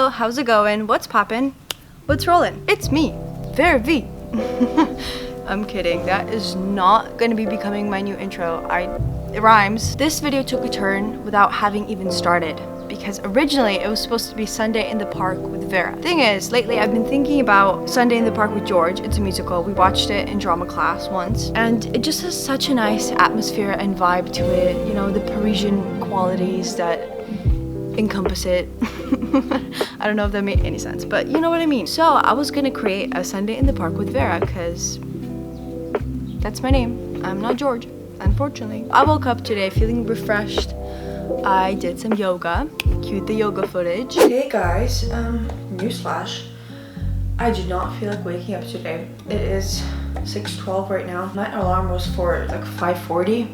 Yo, how's it going? What's poppin'? What's rollin'? It's me, Vera V. I'm kidding, that is not gonna be becoming my new intro. It rhymes. This video took a turn without having even started, because originally it was supposed to be Sunday in the Park with Vera. Thing is, lately I've been thinking about Sunday in the Park with George. It's a musical. We watched it in drama class once, and it just has such a nice atmosphere and vibe to it. You know, the Parisian qualities that encompass it. I don't know if that made any sense, but you know what I mean. So I was gonna create a Sunday in the Park with Vera, because that's my name. I'm not George, unfortunately. I woke up today feeling refreshed. I did some yoga. Cue the yoga footage. Hey guys, newsflash. I do not feel like waking up today. It is 6:12 right now. My alarm was for like 5:40.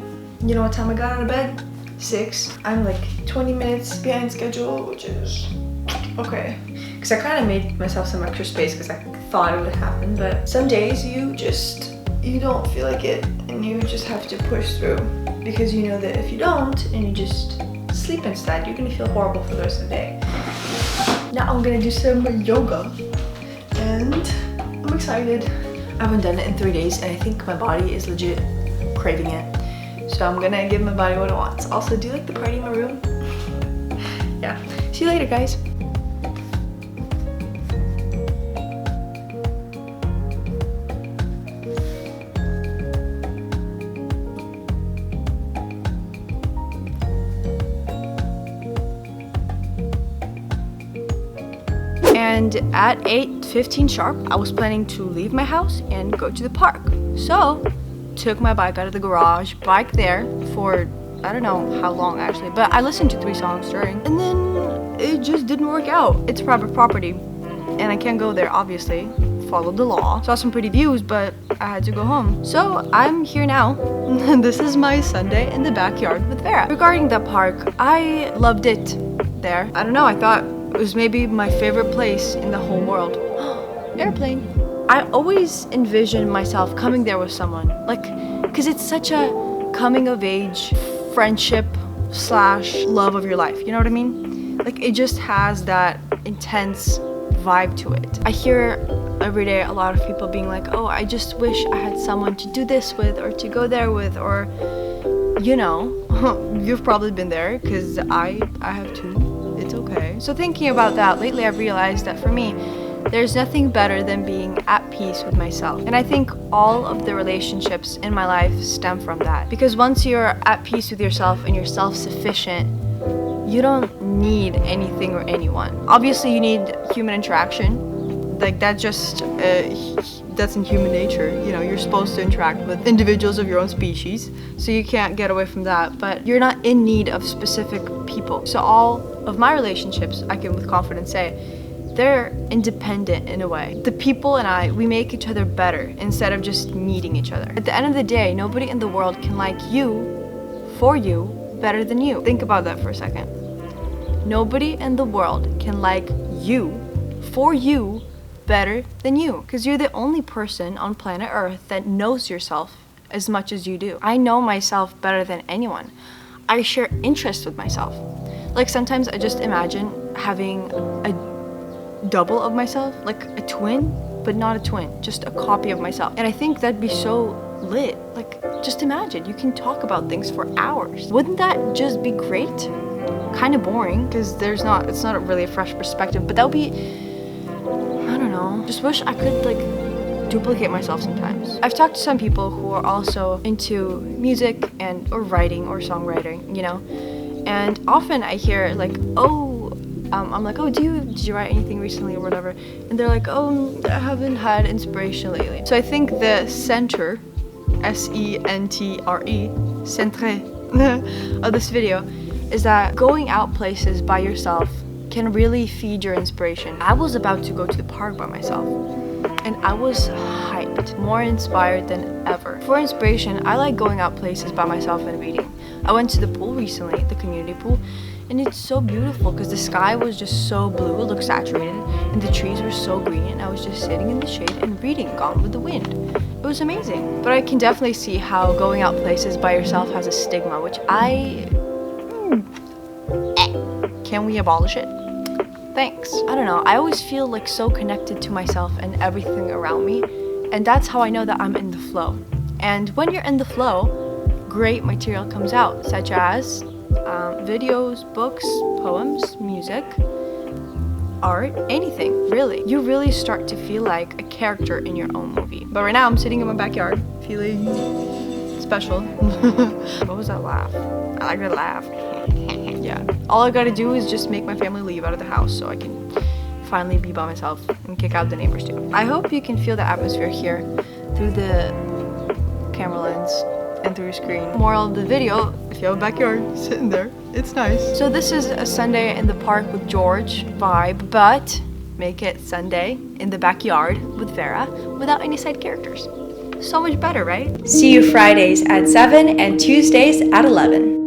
You know what time I got out of bed? 6. I'm like 20 minutes behind schedule, which is okay. Because I kind of made myself some extra space because I thought it would happen. But some days you don't feel like it and you just have to push through. Because you know that if you don't and you just sleep instead, you're gonna feel horrible for the rest of the day. Now I'm gonna do some yoga and I'm excited. I haven't done it in 3 days and I think my body is legit craving it. So I'm gonna give my body what it wants. Also, do you like the party in my room? Yeah. See you later, guys. And at 8:15 sharp, I was planning to leave my house and go to the park. So, took my bike out of the garage, bike there for I don't know how long actually, but I listened to 3 songs during, and then it just didn't work out. It's private property, and I can't go there obviously. Followed the law. Saw some pretty views, but I had to go home. So I'm here now. This is my Sunday in the backyard with Vera. Regarding that park, I loved it there. I don't know, I thought it was maybe my favorite place in the whole world. Airplane. I always envision myself coming there with someone, like, because it's such a coming of age friendship / love of your life, you know what I mean? Like, it just has that intense vibe to it. I hear every day a lot of people being like, oh, I just wish I had someone to do this with or to go there with, or, you know, you've probably been there, because I have too. It's okay. So thinking about that, lately I've realized that for me, there's nothing better than being at peace with myself. And I think all of the relationships in my life stem from that. Because once you're at peace with yourself and you're self-sufficient, you don't need anything or anyone. Obviously, you need human interaction. Like, that's just, that's in human nature. You know, you're supposed to interact with individuals of your own species, so you can't get away from that. But you're not in need of specific people. So all of my relationships, I can with confidence say, they're independent in a way. The people and I, we make each other better instead of just needing each other. At the end of the day, nobody in the world can like you, for you, better than you. Think about that for a second. Nobody in the world can like you, for you, better than you. Because you're the only person on planet Earth that knows yourself as much as you do. I know myself better than anyone. I share interests with myself. Like, sometimes I just imagine having a double of myself, like a twin, but not a twin, just a copy of myself. And I think that'd be so lit. Like, just imagine, you can talk about things for hours. Wouldn't that just be great? Kind of boring, because it's not really a fresh perspective, but that would be, I don't know, just wish I could like duplicate myself sometimes. I've talked to some people who are also into music and or writing or songwriting, you know, and often I hear like, oh, I'm like, oh, did you write anything recently or whatever? And they're like, oh, I haven't had inspiration lately. So I think the center, S-E-N-T-R-E, centre of this video is that going out places by yourself can really feed your inspiration. I was about to go to the park by myself, and I was hyped, more inspired than ever. For inspiration, I like going out places by myself and reading. I went to the pool recently, the community pool, and it's so beautiful because the sky was just so blue, it looked saturated, and the trees were so green, and I was just sitting in the shade and reading Gone with the Wind. It was amazing. But I can definitely see how going out places by yourself has a stigma, which can we abolish it? Thanks. I don't know, I always feel like so connected to myself and everything around me, and that's how I know that I'm in the flow. And when you're in the flow, great material comes out, such as videos, books, poems, music, art, anything, really. You really start to feel like a character in your own movie. But right now I'm sitting in my backyard, feeling special. What was that laugh? I like that laugh. Yeah. All I gotta do is just make my family leave out of the house so I can finally be by myself and kick out the neighbors too. I hope you can feel the atmosphere here through the camera lens and through your screen. Moral of the video, if you have a backyard, sitting there, it's nice. So this is a Sunday in the park with George vibe, but make it Sunday in the backyard with Vera without any side characters. So much better, right? See you Fridays at 7 and Tuesdays at 11.